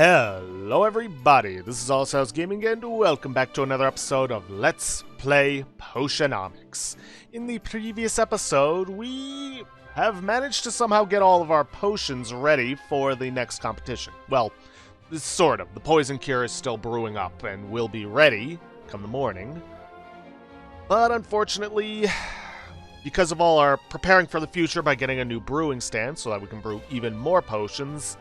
Hello everybody, this is AllSouls Gaming and welcome back to another episode of Let's Play Potionomics. In the previous episode, we have managed to somehow get all of our potions ready for the next competition. Well, sort of. The poison cure is still brewing up and will be ready come the morning. But unfortunately, because of all our preparing for the future by getting a new brewing stand so that we can brew even more potions,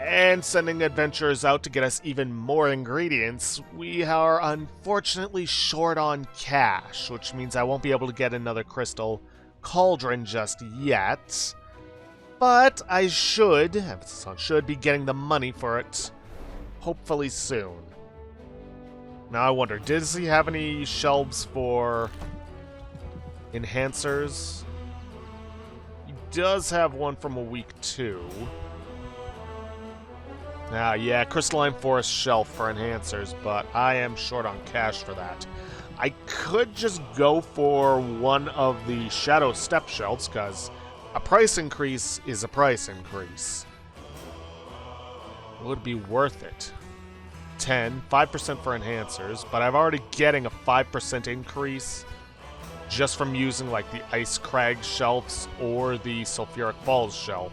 and sending adventurers out to get us even more ingredients, we are unfortunately short on cash, which means I won't be able to get another crystal cauldron just yet. But I should be getting the money for it, hopefully soon. Now I wonder, does he have any shelves for enhancers? He does have one from a week 2. Yeah, Crystalline Forest shelf for enhancers, but I am short on cash for that. I could just go for one of the Shadow Step shelves, because a price increase is a price increase. It would be worth it. 5% for enhancers, but I'm already getting a 5% increase just from using like the Ice Crag shelves or the Sulfuric Falls shelf.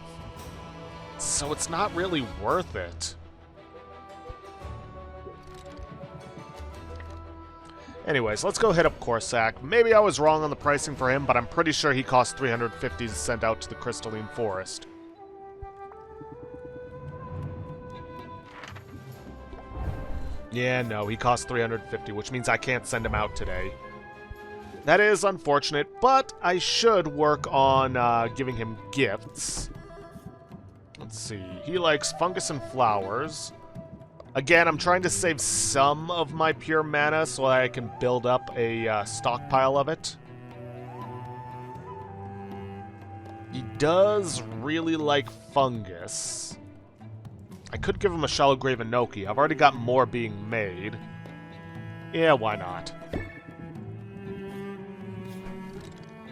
So it's not really worth it. Anyways, let's go hit up Corsac. Maybe I was wrong on the pricing for him, but I'm pretty sure he costs 350 to send out to the Crystalline Forest. Yeah, no, he costs 350, which means I can't send him out today. That is unfortunate, but I should work on giving him gifts. Let's see, he likes fungus and flowers. Again, I'm trying to save some of my pure mana so I can build up a stockpile of it. He does really like fungus. I could give him a Shallow Grave Enoki. I've already got more being made. Yeah, why not?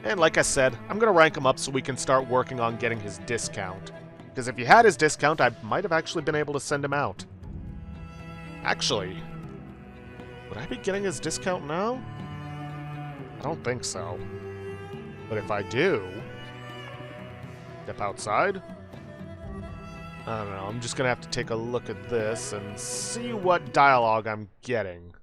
And like I said, I'm going to rank him up so we can start working on getting his discount. Because if he had his discount, I might have actually been able to send him out. Actually, would I be getting his discount now? I don't think so. But if I do... Step outside? I don't know, I'm just gonna have to take a look at this and see what dialogue I'm getting.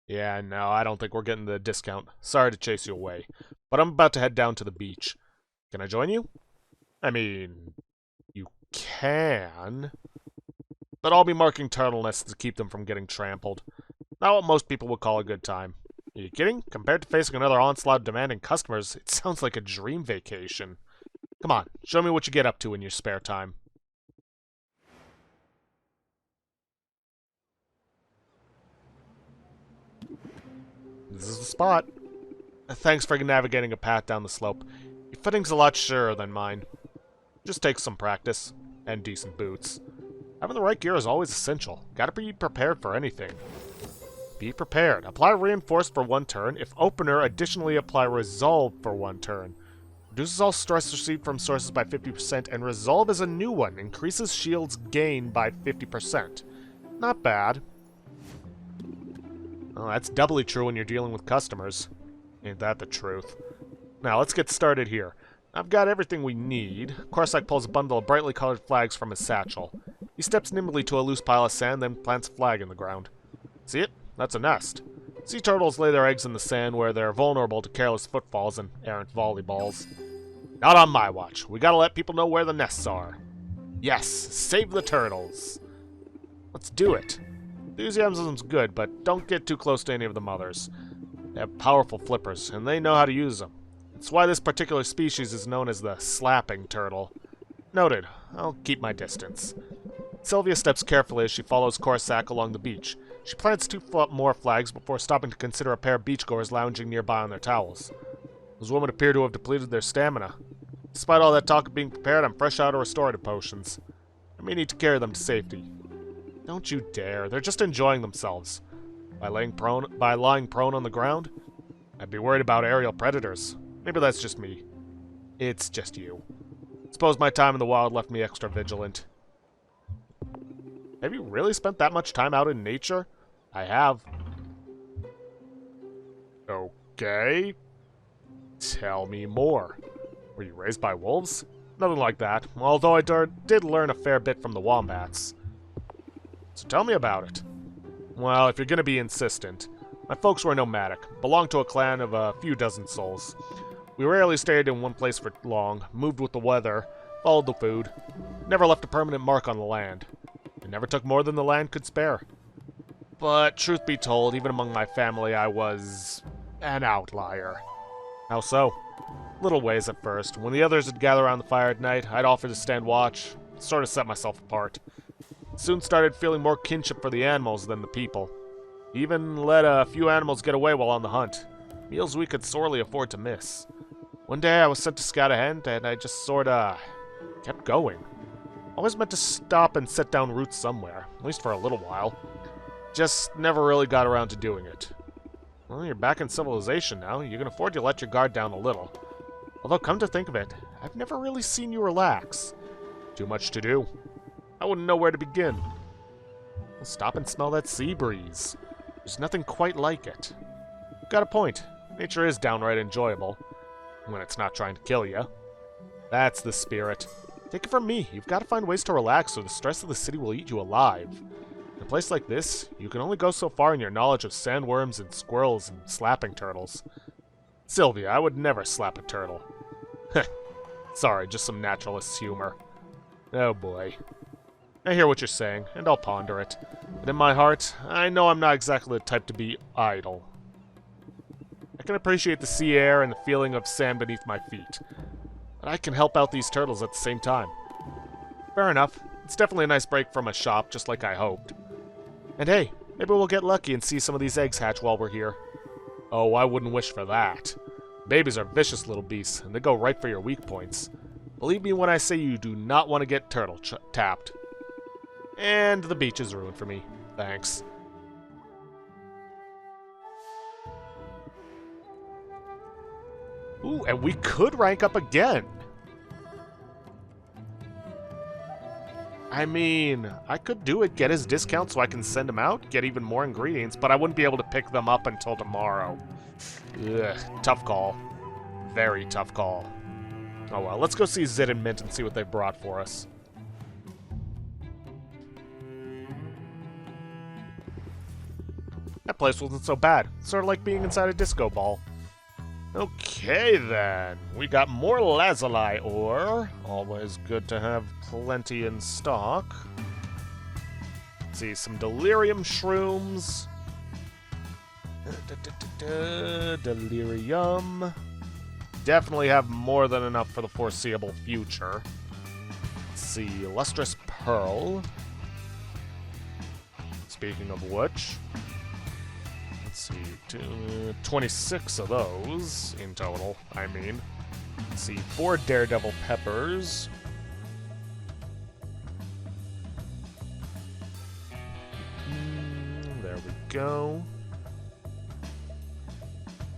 Yeah, no, I don't think we're getting the discount. Sorry to chase you away. But I'm about to head down to the beach. Can I join you? I mean, you can. But I'll be marking turtle nests to keep them from getting trampled. Not what most people would call a good time. Are you kidding? Compared to facing another onslaught of demanding customers, it sounds like a dream vacation. Come on, show me what you get up to in your spare time. This is the spot. Thanks for navigating a path down the slope. Your footing's a lot surer than mine. Just takes some practice. And decent boots. Having the right gear is always essential. Gotta be prepared for anything. Be prepared. Apply Reinforced for 1 turn. If opener, additionally apply Resolve for 1 turn. Reduces all stress received from sources by 50%, and Resolve is a new one. Increases shields gain by 50%. Not bad. Oh, that's doubly true when you're dealing with customers. Ain't that the truth? Now, let's get started here. I've got everything we need. Corsac pulls a bundle of brightly colored flags from his satchel. He steps nimbly to a loose pile of sand, then plants a flag in the ground. See it? That's a nest. Sea turtles lay their eggs in the sand where they're vulnerable to careless footfalls and errant volleyballs. Not on my watch. We gotta let people know where the nests are. Yes, save the turtles. Let's do it. Enthusiasm's good, but don't get too close to any of the mothers. They have powerful flippers, and they know how to use them. It's why this particular species is known as the slapping turtle. Noted. I'll keep my distance. Sylvia steps carefully as she follows Corsac along the beach. She plants 2 more flags before stopping to consider a pair of beachgoers lounging nearby on their towels. Those women appear to have depleted their stamina. Despite all that talk of being prepared, I'm fresh out of restorative potions. I may need to carry them to safety. Don't you dare. They're just enjoying themselves. By lying prone on the ground? I'd be worried about aerial predators. Maybe that's just me. It's just you. Suppose my time in the wild left me extra vigilant. Have you really spent that much time out in nature? I have. Okay. Tell me more. Were you raised by wolves? Nothing like that, although I did learn a fair bit from the wombats. So tell me about it. Well, if you're gonna be insistent, my folks were nomadic, belonged to a clan of a few dozen souls. We rarely stayed in one place for long, moved with the weather, followed the food, never left a permanent mark on the land. It never took more than the land could spare. But truth be told, even among my family, I was an outlier. How so? Little ways at first. When the others would gather around the fire at night, I'd offer to stand watch, sort of set myself apart. Soon started feeling more kinship for the animals than the people. Even let a few animals get away while on the hunt. Meals we could sorely afford to miss. One day I was sent to scout ahead, and I just sorta kept going. Always meant to stop and set down roots somewhere, at least for a little while. Just never really got around to doing it. Well, you're back in civilization now. You can afford to let your guard down a little. Although, come to think of it, I've never really seen you relax. Too much to do. I wouldn't know where to begin. Well, stop and smell that sea breeze. There's nothing quite like it. Got a point. Nature is downright enjoyable. When it's not trying to kill you. That's the spirit. Take it from me, you've got to find ways to relax or the stress of the city will eat you alive. In a place like this, you can only go so far in your knowledge of sandworms and squirrels and slapping turtles. Sylvia, I would never slap a turtle. Sorry, just some naturalist's humor. Oh boy. I hear what you're saying, and I'll ponder it. But in my heart, I know I'm not exactly the type to be idle. I can appreciate the sea air and the feeling of sand beneath my feet. But I can help out these turtles at the same time. Fair enough. It's definitely a nice break from a shop, just like I hoped. And hey, maybe we'll get lucky and see some of these eggs hatch while we're here. Oh, I wouldn't wish for that. Babies are vicious little beasts, and they go right for your weak points. Believe me when I say you do not want to get turtle tapped. And the beach is ruined for me. Thanks. Ooh, and we could rank up again. I mean, I could do it, get his discount so I can send him out, get even more ingredients, but I wouldn't be able to pick them up until tomorrow. Ugh, tough call. Very tough call. Oh well, let's go see Zid and Mint and see what they brought for us. That place wasn't so bad. Sort of like being inside a disco ball. Okay then, we got more lazuli ore. Always good to have plenty in stock. Let's see, some delirium shrooms. Delirium. Definitely have more than enough for the foreseeable future. Let's see, lustrous pearl. Speaking of which, let's see, 26 of those in total, I mean. Let's see, 4 daredevil peppers. There we go.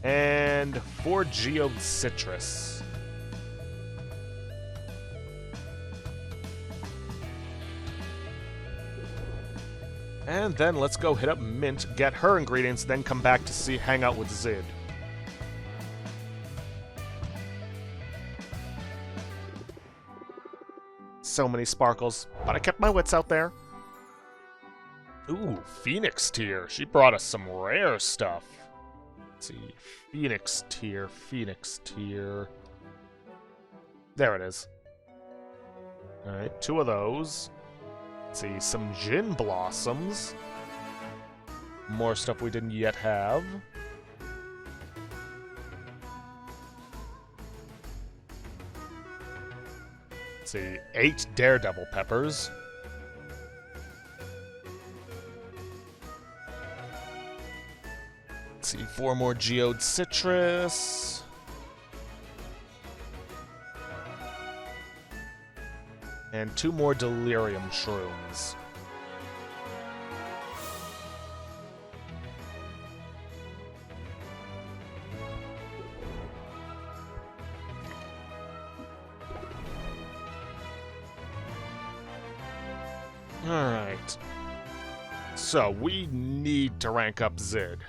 And 4 geode citrus. And then let's go hit up Mint, get her ingredients, then come back to hang out with Zid. So many sparkles, but I kept my wits out there. Ooh, Phoenix tier. She brought us some rare stuff. Let's see, Phoenix tier, Phoenix tier. There it is. Alright, 2 of those. Let's see, some gin blossoms. More stuff we didn't yet have. Let's see, 8 daredevil peppers. Let's see, 4 more geode citrus. And 2 more delirium shrooms. Alright. So, we need to rank up Zid.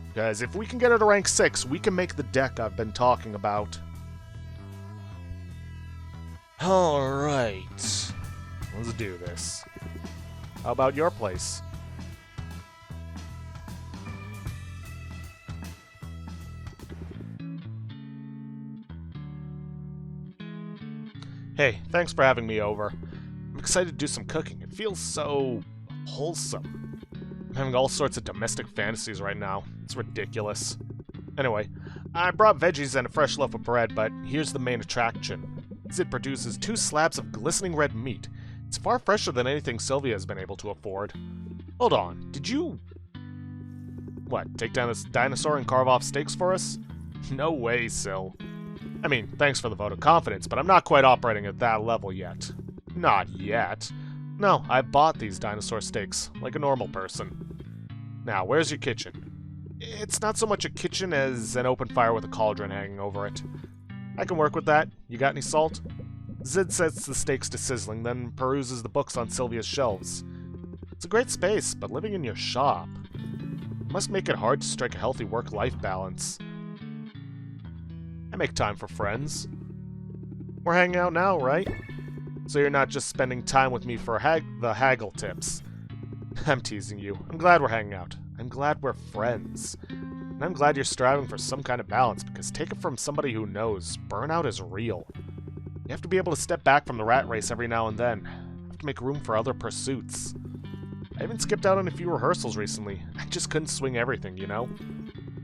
Because if we can get her to rank 6, we can make the deck I've been talking about. Alright. Let's do this. How about your place? Hey, thanks for having me over. I'm excited to do some cooking. It feels so wholesome. I'm having all sorts of domestic fantasies right now. It's ridiculous. Anyway, I brought veggies and a fresh loaf of bread, but here's the main attraction. Zid produces 2 slabs of glistening red meat. It's far fresher than anything Sylvia has been able to afford. Hold on, did you... What, take down this dinosaur and carve off steaks for us? No way, Syl. I mean, thanks for the vote of confidence, but I'm not quite operating at that level yet. Not yet. No, I bought these dinosaur steaks, like a normal person. Now, where's your kitchen? It's not so much a kitchen as an open fire with a cauldron hanging over it. I can work with that. You got any salt? Zid sets the steaks to sizzling, then peruses the books on Sylvia's shelves. It's a great space, but living in your shop must make it hard to strike a healthy work-life balance. I make time for friends. We're hanging out now, right? So you're not just spending time with me for the haggle tips. I'm teasing you. I'm glad we're hanging out. I'm glad we're friends. And I'm glad you're striving for some kind of balance, because take it from somebody who knows, burnout is real. You have to be able to step back from the rat race every now and then. You have to make room for other pursuits. I even skipped out on a few rehearsals recently. I just couldn't swing everything, you know?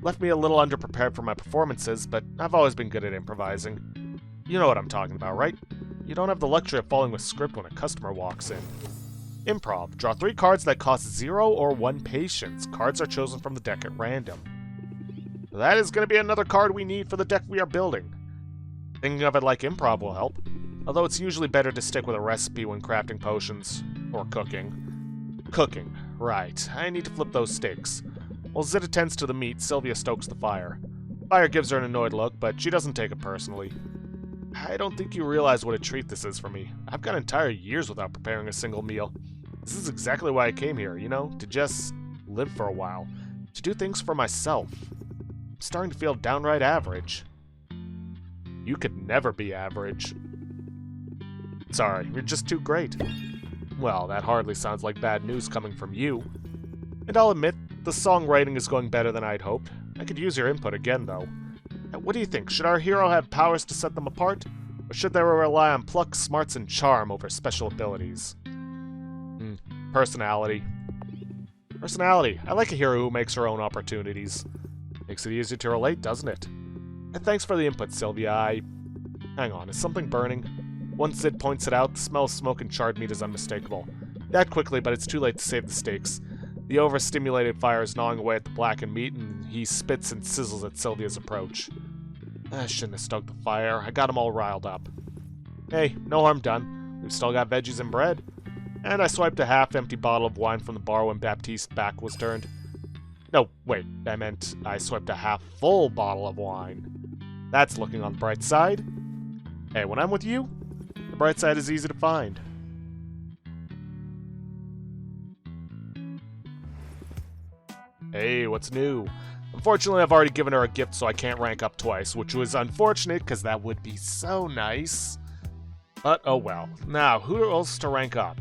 Left me a little underprepared for my performances, but I've always been good at improvising. You know what I'm talking about, right? You don't have the luxury of falling with script when a customer walks in. Improv. Draw 3 cards that cost 0 or 1 patience. Cards are chosen from the deck at random. That is going to be another card we need for the deck we are building. Thinking of it like improv will help, although it's usually better to stick with a recipe when crafting potions. Or cooking. Cooking. Right. I need to flip those steaks. While Zid attends to the meat, Sylvia stokes the fire. Fire gives her an annoyed look, but she doesn't take it personally. I don't think you realize what a treat this is for me. I've gone entire years without preparing a single meal. This is exactly why I came here, you know? To just live for a while. To do things for myself. I'm starting to feel downright average. You could never be average. Sorry, you're just too great. Well, that hardly sounds like bad news coming from you. And I'll admit, the songwriting is going better than I'd hoped. I could use your input again, though. What do you think? Should our hero have powers to set them apart? Or should they rely on pluck, smarts, and charm over special abilities? Personality. Personality. I like a hero who makes her own opportunities. Makes it easier to relate, doesn't it? And thanks for the input, Sylvia. Hang on, is something burning? Once Zid points it out, the smell of smoke and charred meat is unmistakable. That quickly, but it's too late to save the steaks. The overstimulated fire is gnawing away at the blackened meat, and he spits and sizzles at Sylvia's approach. I shouldn't have stoked the fire. I got him all riled up. Hey, no harm done. We've still got veggies and bread. And I swiped a half-empty bottle of wine from the bar when Baptiste's back was turned. No, wait, I meant I swiped a half-full bottle of wine. That's looking on the bright side. Hey, when I'm with you, the bright side is easy to find. Hey, what's new? Unfortunately, I've already given her a gift, so I can't rank up twice, which was unfortunate, because that would be so nice. But, oh well. Now, who else to rank up?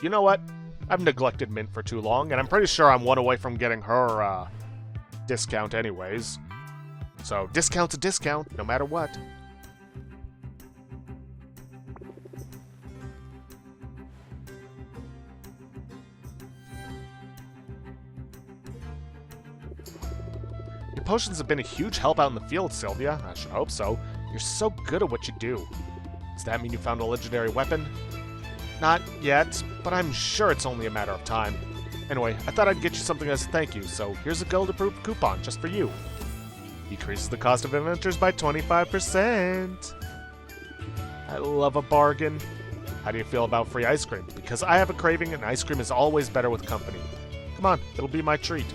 You know what? I've neglected Mint for too long, and I'm pretty sure I'm one away from getting her, discount anyways. So, discount's a discount, no matter what. Your potions have been a huge help out in the field, Sylvia. I should hope so. You're so good at what you do. Does that mean you found a legendary weapon? Not yet, but I'm sure it's only a matter of time. Anyway, I thought I'd get you something as a thank you, so here's a gold-approved coupon just for you. Decreases the cost of adventures by 25%. I love a bargain. How do you feel about free ice cream? Because I have a craving and ice cream is always better with company. Come on, it'll be my treat.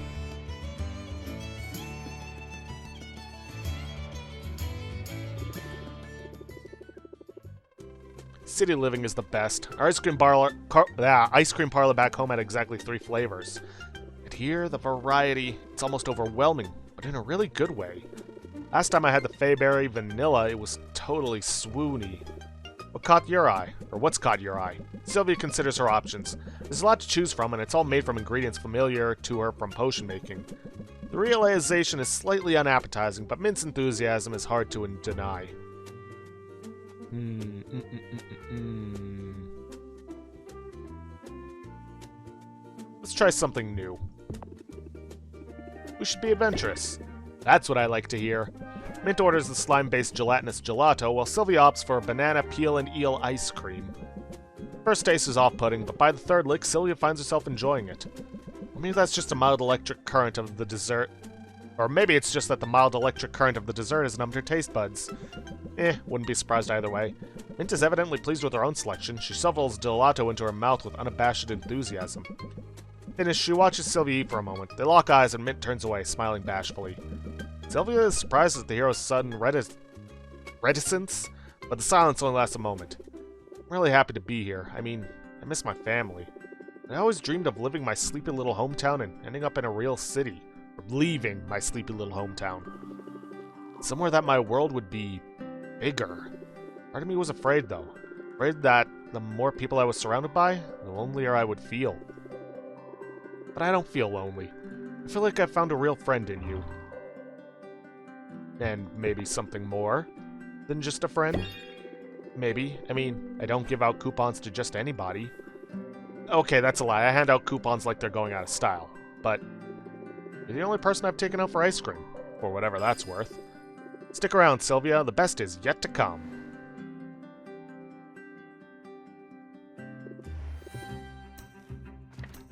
City living is the best. Our ice cream parlor back home had exactly 3 flavors. And here, the variety, it's almost overwhelming, but in a really good way. Last time I had the Fayberry Vanilla, it was totally swoony. What caught your eye? Or what's caught your eye? Sylvia considers her options. There's a lot to choose from, and it's all made from ingredients familiar to her from potion making. The realization is slightly unappetizing, but Mint's enthusiasm is hard to deny. Let's try something new. We should be adventurous. That's what I like to hear. Mint orders the slime-based gelatinous gelato, while Sylvia opts for banana, peel, and eel ice cream. First taste is off-putting, but by the third lick, Sylvia finds herself enjoying it. Or maybe that's just a mild electric current of the dessert. Or maybe it's just that the mild electric current of the dessert has numbed her taste buds. Wouldn't be surprised either way. Mint is evidently pleased with her own selection. She shovels gelato into her mouth with unabashed enthusiasm. Finished, she watches Sylvia eat for a moment. They lock eyes and Mint turns away, smiling bashfully. Sylvia is surprised at the hero's sudden reticence, but the silence only lasts a moment. I'm really happy to be here. I mean, I miss my family. I always dreamed of living my sleepy little hometown and ending up in a real city. Or leaving my sleepy little hometown. Somewhere that my world would be bigger. Part of me was afraid, though. Afraid that the more people I was surrounded by, the lonelier I would feel. But I don't feel lonely. I feel like I found a real friend in you. And maybe something more than just a friend. Maybe. I mean, I don't give out coupons to just anybody. Okay, that's a lie. I hand out coupons like they're going out of style. But you're the only person I've taken out for ice cream. For whatever that's worth. Stick around, Sylvia. The best is yet to come.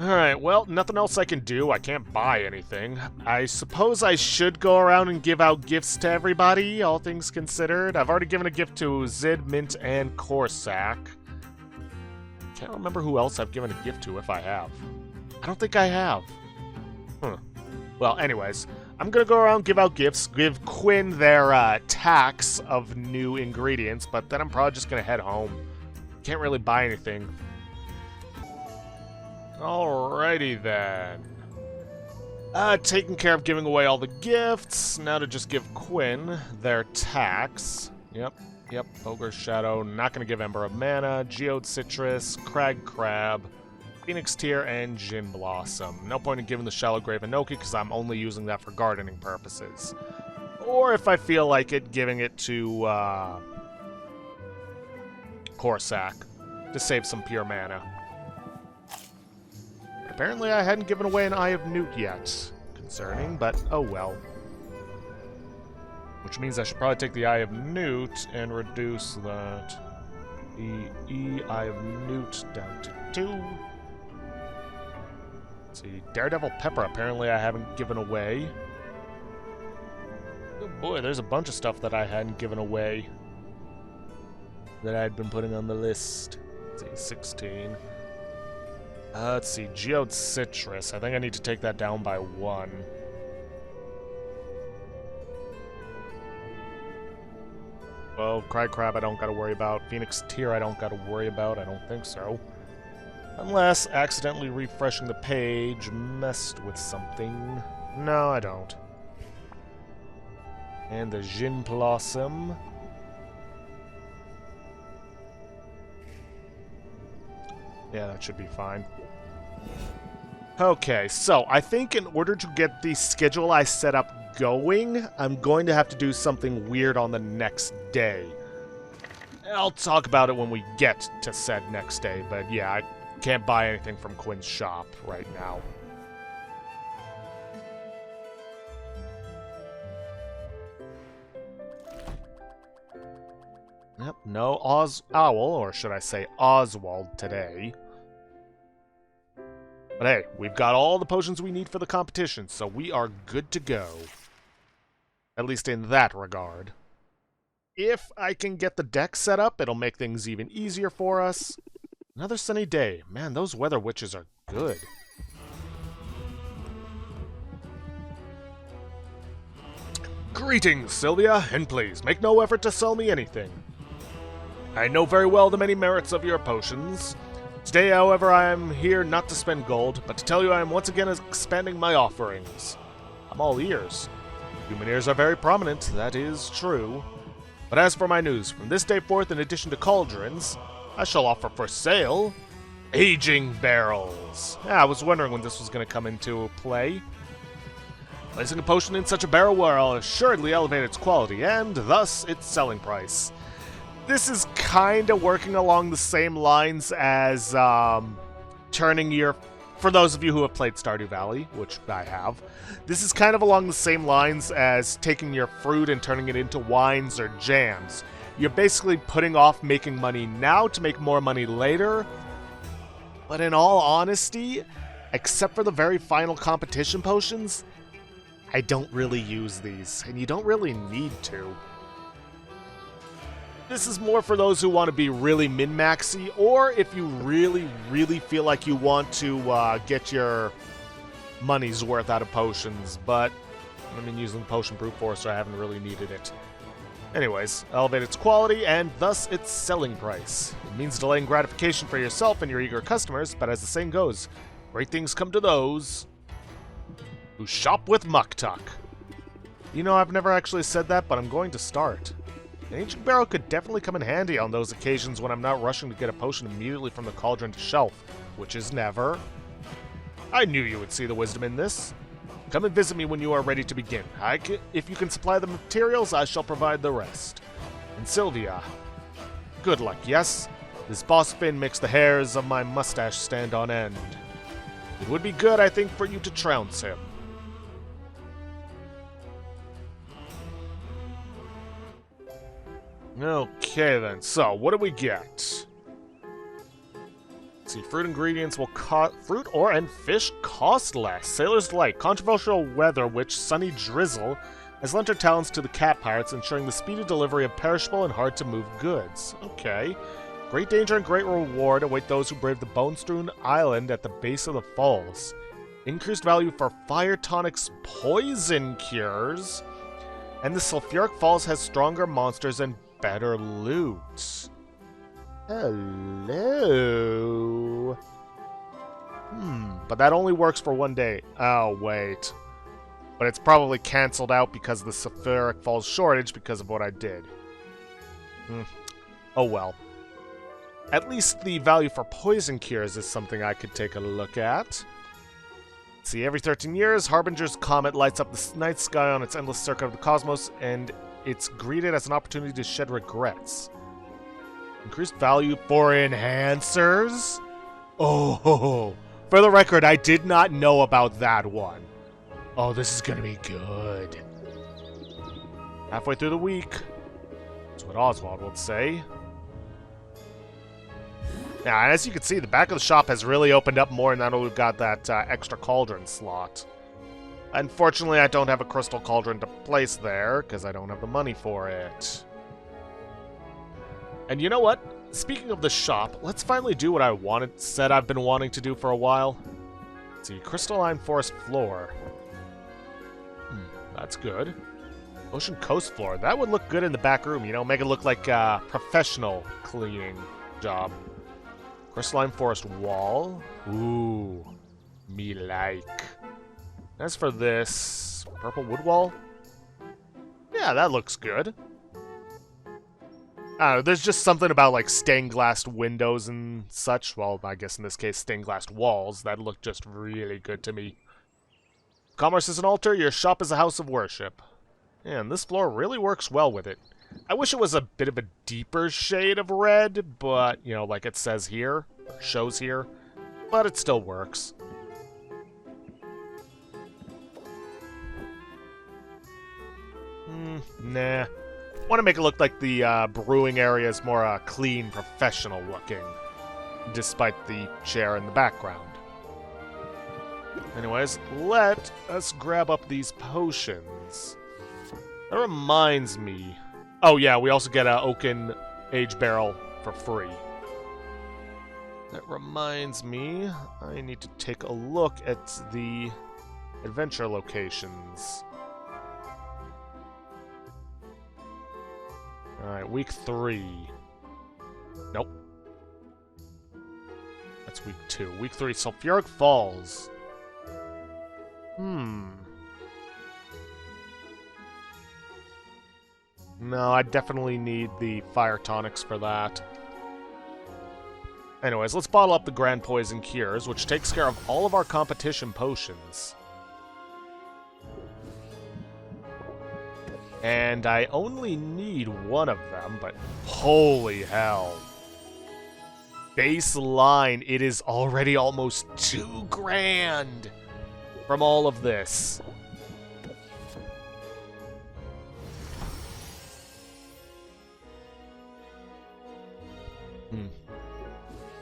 Alright, well, nothing else I can do. I can't buy anything. I suppose I should go around and give out gifts to everybody, all things considered. I've already given a gift to Zid, Mint, and Corsac. Can't remember who else I've given a gift to, if I have. I don't think I have. Well, anyways, I'm gonna go around and give out gifts, give Quinn their tax of new ingredients, but then I'm probably just gonna head home. Can't really buy anything. Alrighty then. Taking care of giving away all the gifts. Now to just give Quinn their tax. Yep. Ogre Shadow. Not gonna give Ember of Mana. Geode Citrus. Crag Crab. Phoenix Tear, and Gin Blossom. No point in giving the Shallow Grave Enoki because I'm only using that for gardening purposes. Or if I feel like it, giving it to Corsac to save some pure mana. Apparently I hadn't given away an Eye of Newt yet. Concerning, but oh well. Which means I should probably take the Eye of Newt and reduce that Eye of Newt down to 2. Let's see, Daredevil Pepper apparently I haven't given away. Oh boy, there's a bunch of stuff that I hadn't given away that I'd been putting on the list. Let's see, 16. Let's see, Geode Citrus. I think I need to take that down by 1. Well, Cry Crab I don't gotta worry about. Phoenix Tear I don't gotta worry about. I don't think so. Unless accidentally refreshing the page messed with something. No, I don't. And the Gin Blossom. Yeah, that should be fine. Okay, so I think in order to get the schedule I set up going, I'm going to have to do something weird on the next day. I'll talk about it when we get to said next day, but yeah, I can't buy anything from Quinn's shop right now. Yep, no Owl, or should I say Oswald today. But hey, we've got all the potions we need for the competition, so we are good to go. At least in that regard. If I can get the deck set up, it'll make things even easier for us. Another sunny day. Man, those weather witches are good. Greetings, Sylvia, and please, make no effort to sell me anything. I know very well the many merits of your potions. Today, however, I am here not to spend gold, but to tell you I am once again expanding my offerings. I'm all ears. Human ears are very prominent, that is true. But as for my news, from this day forth, in addition to cauldrons, I shall offer for sale aging barrels. I was wondering when this was going to come into play. Placing a potion in such a barrel will assuredly elevate its quality, and thus its selling price. This is kind of working along the same lines as turning your... For those of you who have played Stardew Valley, which I have, this is kind of along the same lines as taking your fruit and turning it into wines or jams. You're basically putting off making money now to make more money later. But in all honesty, except for the very final competition potions, I don't really use these, and you don't really need to. This is more for those who want to be really min-maxy, or if you really, really feel like you want to get your money's worth out of potions, but I've been using the potion brute force, so I haven't really needed it. Anyways, elevate its quality, and thus its selling price. It means delaying gratification for yourself and your eager customers, but as the saying goes, great things come to those who shop with Muktuk. You know, I've never actually said that, but I'm going to start. An ancient barrel could definitely come in handy on those occasions when I'm not rushing to get a potion immediately from the cauldron to shelf, which is never. I knew you would see the wisdom in this. Come and visit me when you are ready to begin. If you can supply the materials, I shall provide the rest. And Sylvia, good luck, yes? This boss Finn makes the hairs of my mustache stand on end. It would be good, I think, for you to trounce him. Okay then, so what do we get? Let's see, fruit ingredients will fruit and fish cost less. Sailor's Delight, controversial weather which sunny drizzle has lent her talents to the cat pirates, ensuring the speedy delivery of perishable and hard to move goods. Okay. Great danger and great reward await those who brave the bone-strewn island at the base of the falls. Increased value for fire tonics poison cures. And the sulfuric falls has stronger monsters and better loot. Hello. But that only works for one day. Oh, wait. But it's probably cancelled out because of the sulfuric falls shortage because of what I did. Oh well. At least the value for poison cures is something I could take a look at. See, every 13 years, Harbinger's Comet lights up the night sky on its endless circuit of the cosmos, and it's greeted as an opportunity to shed regrets. Increased value for enhancers? Oh, for the record, I did not know about that one. Oh, this is gonna be good. Halfway through the week. That's what Oswald would say. Now, as you can see, the back of the shop has really opened up more now that we've got that extra cauldron slot. Unfortunately, I don't have a crystal cauldron to place there, because I don't have the money for it. And you know what? Speaking of the shop, let's finally do what I said I've been wanting to do for a while. Let's see, crystalline forest floor. That's good. Ocean coast floor. That would look good in the back room, you know, make it look like a professional cleaning job. Crystalline forest wall. Ooh, me like. As for this, purple wood wall. Yeah, that looks good. I don't know, there's just something about like stained glass windows and such. Well, I guess in this case, stained glass walls that look just really good to me. Commerce is an altar. Your shop is a house of worship. And this floor really works well with it. I wish it was a bit of a deeper shade of red, but, you know, like it says here, or shows here, but it still works. Nah. Want to make it look like the brewing area is more clean, professional looking, despite the chair in the background. Anyways, let us grab up these potions. That reminds me... Oh yeah, we also get an oaken age barrel for free. That reminds me, I need to take a look at the adventure locations. Alright, week 3. Nope. That's week 2. Week 3, Sulfuric Falls. No, I definitely need the fire tonics for that. Anyways, let's bottle up the Grand Poison Cures, which takes care of all of our competition potions. And I only need one of them, but holy hell. Baseline, it is already almost $2 grand from all of this.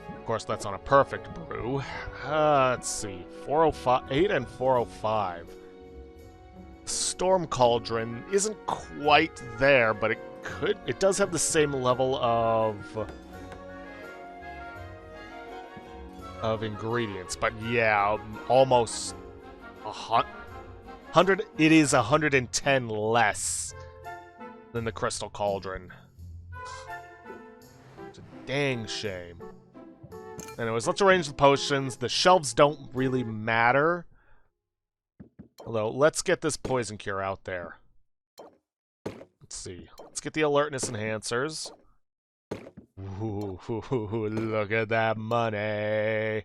Of course, that's on a perfect brew. Let's see. 408 and 405. Storm Cauldron isn't quite there, but it does have the same level of ingredients. But yeah, almost 100. It is 110 less than the Crystal Cauldron. It's a dang shame. Anyways, let's arrange the potions. The shelves don't really matter. Although, let's get this poison cure out there. Let's see. Let's get the alertness enhancers. Ooh, look at that money.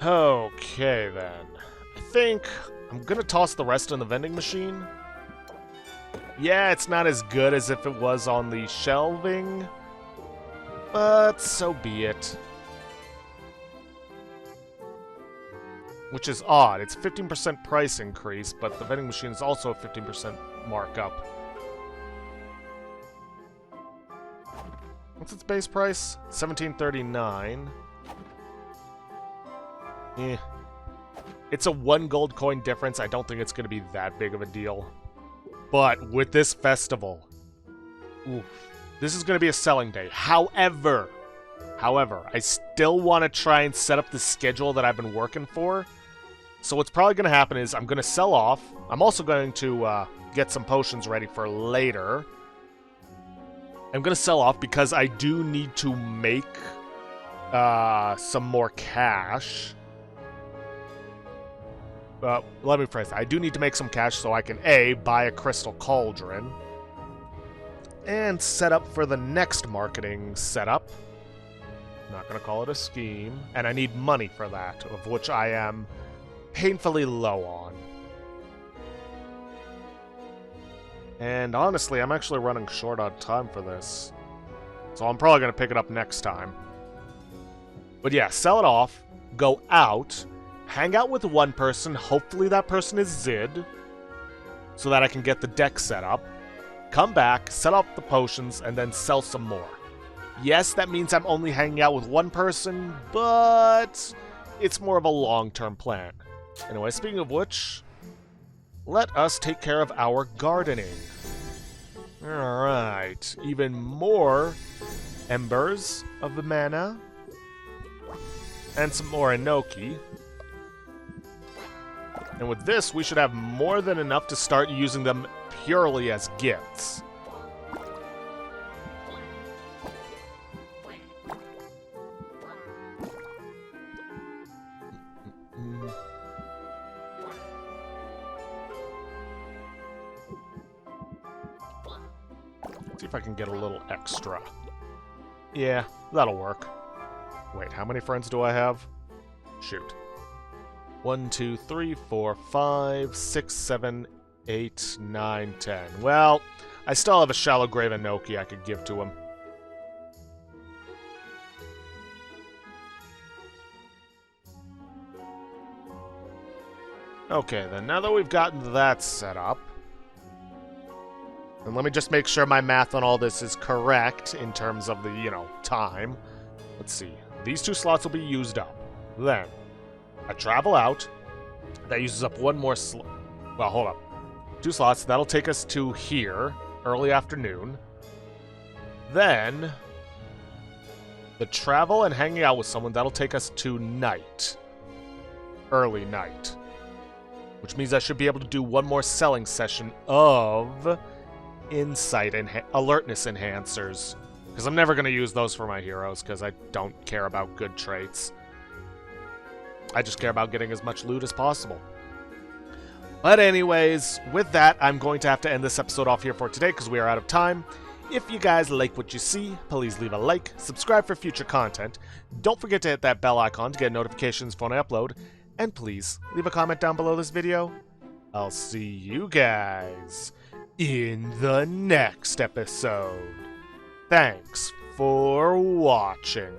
Okay, then. I think I'm gonna toss the rest in the vending machine. Yeah, it's not as good as if it was on the shelving, but so be it. Which is odd. It's 15% price increase, but the vending machine is also a 15% markup. What's its base price? $17.39. Eh. It's a 1 gold coin difference. I don't think it's going to be that big of a deal. But with this festival, oof, this is going to be a selling day. However, I still want to try and set up the schedule that I've been working for. So what's probably going to happen is I'm going to sell off. I'm also going to get some potions ready for later. I'm going to sell off because I do need to make some more cash. Let me phrase that. I do need to make some cash so I can, A, buy a Crystal Cauldron, and set up for the next marketing setup. I'm not going to call it a scheme. And I need money for that, of which I am painfully low on. And honestly, I'm actually running short on time for this. So I'm probably going to pick it up next time. But yeah, sell it off, go out, hang out with one person, hopefully that person is Zid, so that I can get the deck set up, come back, set up the potions, and then sell some more. Yes, that means I'm only hanging out with one person, but it's more of a long-term plan. Anyway, speaking of which, let us take care of our gardening. Alright, even more embers of the mana, and some more enoki. And with this, we should have more than enough to start using them purely as gifts. See if I can get a little extra. Yeah, that'll work. Wait, how many friends do I have? Shoot. 1, 2, 3, 4, 5, 6, 7, 8, 9, 10. Well, I still have a Shallow Grave Enoki I could give to him. Okay, then, now that we've gotten that set up, and let me just make sure my math on all this is correct in terms of the, time. Let's see. These 2 slots will be used up. Then, I travel out. That uses up one more slot. Well, hold up. 2 slots. That'll take us to here, early afternoon. Then, the travel and hanging out with someone, that'll take us to night. early night. Which means I should be able to do one more selling session of insight and alertness enhancers. Because I'm never going to use those for my heroes, because I don't care about good traits. I just care about getting as much loot as possible. But anyways, with that, I'm going to have to end this episode off here for today, because we are out of time. If you guys like what you see, please leave a like, subscribe for future content, don't forget to hit that bell icon to get notifications when I upload, and please leave a comment down below this video. I'll see you guys in the next episode. Thanks for watching.